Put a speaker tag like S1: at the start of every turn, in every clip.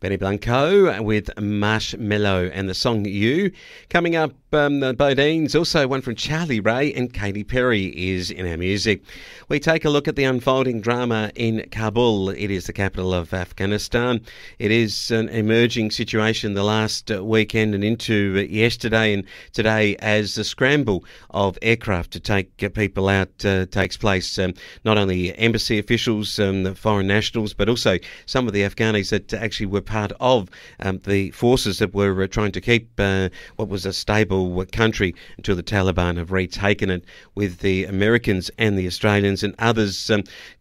S1: Benny Blanco with Marshmallow and the song You. Coming up, the Bodines, also one from Charlie Ray and Katy Perry is in our music. We take a look at the unfolding drama in Kabul. It is the capital of Afghanistan. It is an emerging situation the last weekend and into yesterday and today as the scramble of aircraft to take people out takes place. Not only embassy officials, the foreign nationals, but also some of the Afghanis that actually were part of the forces that were trying to keep what was a stable country until the Taliban have retaken it, with the Americans and the Australians and others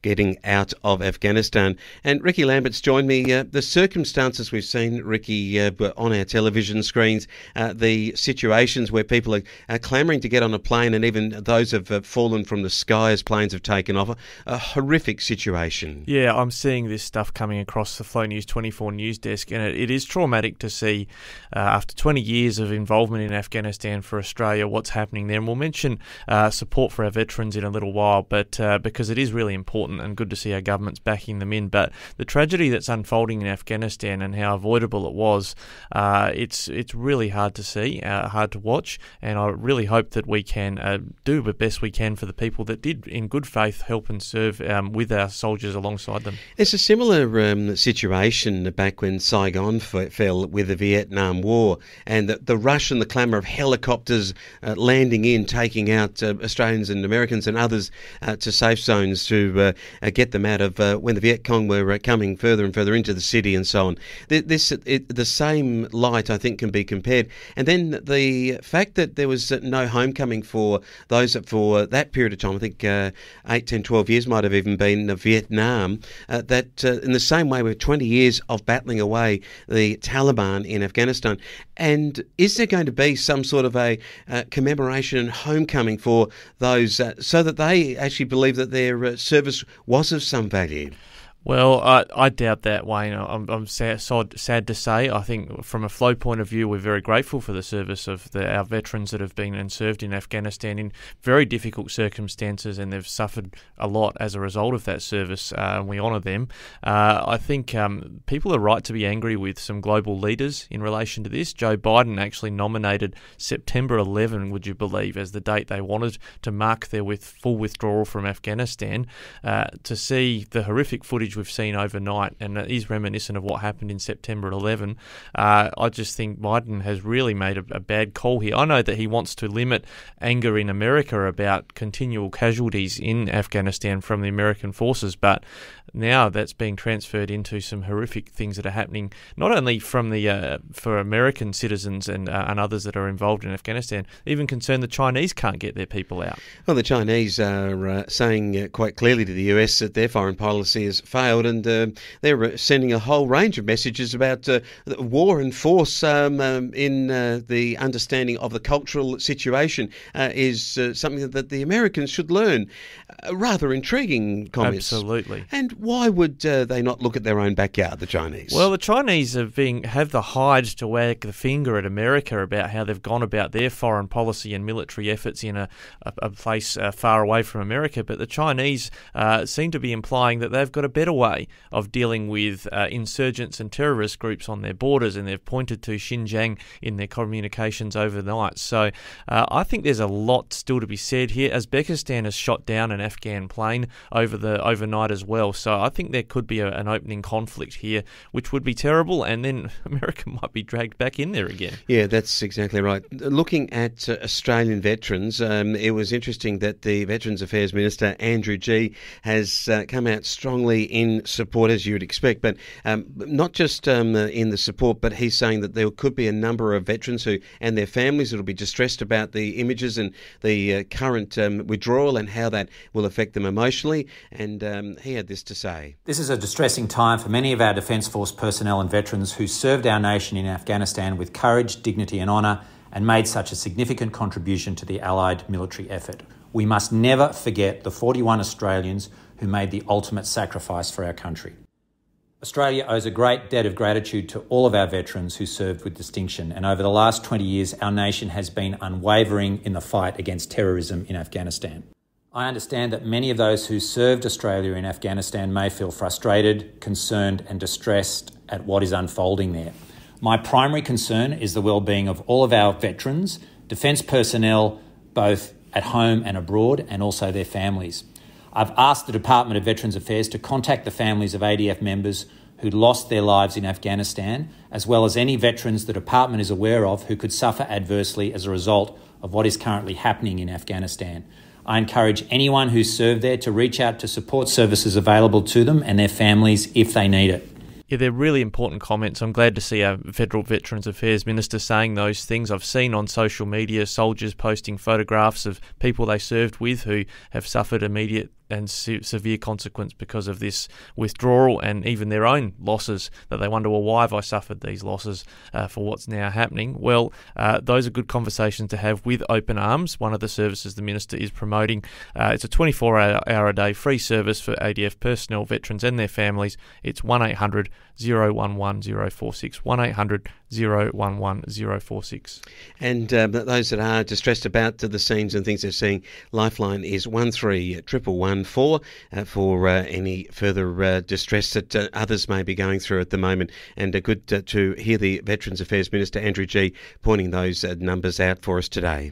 S1: getting out of Afghanistan. And Rikki Lambert's joined me. The circumstances we've seen, Rikki, on our television screens, the situations where people are clamouring to get on a plane, and even those have fallen from the sky as planes have taken off. A horrific situation.
S2: Yeah, I'm seeing this stuff coming across the Flow News 24 news desk, and it is traumatic to see after 20 years of involvement in Afghanistan for Australia what's happening there. And we'll mention support for our veterans in a little while, but because it is really important and good to see our government's backing them in. But the tragedy that's unfolding in Afghanistan and how avoidable it was, it's really hard to see, hard to watch, and I really hope that we can do the best we can for the people that did in good faith help and serve with our soldiers alongside them.
S1: It's a similar situation back when Saigon fell with the Vietnam War, and the rush and the clamour of helicopters landing in, taking out Australians and Americans and others to safe zones to get them out of when the Viet Cong were coming further and further into the city and so on. The same light, I think, can be compared. And then the fact that there was no homecoming for those that for that period of time, I think 8, 10, 12 years might have even been Vietnam, that in the same way with 20 years of battling away the Taliban in Afghanistan. And is there going to be some sort of a commemoration and homecoming for those so that they actually believe that their service was of some value?
S2: Well, I doubt that, Wayne. I'm sad to say. I think from a Flow point of view, we're very grateful for the service of our veterans that have been and served in Afghanistan in very difficult circumstances, and they've suffered a lot as a result of that service, and we honour them. I think people are right to be angry with some global leaders in relation to this. Joe Biden actually nominated September 11, would you believe, as the date they wanted to mark their full withdrawal from Afghanistan. To see the horrific footage we've seen overnight, and it is reminiscent of what happened in September 11. I just think Biden has really made a bad call here. I know that he wants to limit anger in America about continual casualties in Afghanistan from the American forces, but now that's being transferred into some horrific things that are happening, not only from for American citizens and others that are involved in Afghanistan, even concerned the Chinese can't get their people out.
S1: Well, the Chinese are saying quite clearly to the US that their foreign policy has failed, and they're sending a whole range of messages about war and force in the understanding of the cultural situation is something that the Americans should learn. Rather intriguing comments.
S2: Absolutely.
S1: And why would they not look at their own backyard, the Chinese?
S2: Well, the Chinese have the hide to wag the finger at America about how they've gone about their foreign policy and military efforts in a place far away from America, but the Chinese seem to be implying that they've got a better way of dealing with insurgents and terrorist groups on their borders, and they've pointed to Xinjiang in their communications overnight. So I think there's a lot still to be said here. Uzbekistan has shot down an Afghan plane overnight as well. So I think there could be an opening conflict here, which would be terrible, and then America might be dragged back in there again.
S1: Yeah, that's exactly right. Looking at Australian veterans, it was interesting that the Veterans Affairs Minister, Andrew Gee, has come out strongly in support, as you would expect, but not just in the support, but he's saying that there could be a number of veterans and their families that will be distressed about the images and the current withdrawal and how that will affect them emotionally, and he had this to say.
S3: This is a distressing time for many of our Defence Force personnel and veterans who served our nation in Afghanistan with courage, dignity and honour, and made such a significant contribution to the Allied military effort. We must never forget the 41 Australians who made the ultimate sacrifice for our country. Australia owes a great debt of gratitude to all of our veterans who served with distinction, and over the last 20 years our nation has been unwavering in the fight against terrorism in Afghanistan. I understand that many of those who served Australia in Afghanistan may feel frustrated, concerned and distressed at what is unfolding there. My primary concern is the well-being of all of our veterans, defence personnel, both at home and abroad, and also their families. I've asked the Department of Veterans Affairs to contact the families of ADF members who lost their lives in Afghanistan, as well as any veterans the department is aware of who could suffer adversely as a result of what is currently happening in Afghanistan. I encourage anyone who's served there to reach out to support services available to them and their families if they need it.
S2: Yeah, they're really important comments. I'm glad to see our Federal Veterans Affairs Minister saying those things. I've seen on social media soldiers posting photographs of people they served with who have suffered immediate and severe consequence because of this withdrawal, and even their own losses, that they wonder, well, why have I suffered these losses for what's now happening? Well, those are good conversations to have with Open Arms, one of the services the Minister is promoting. It's a 24-hour-a-day free service for ADF personnel, veterans and their families. It's 1800 011 046, 1800 011 046.
S1: And those that are distressed about the scenes and things they're seeing, Lifeline is 13114 for any further distress that others may be going through at the moment. And good to hear the Veterans Affairs Minister, Andrew Gee, pointing those numbers out for us today.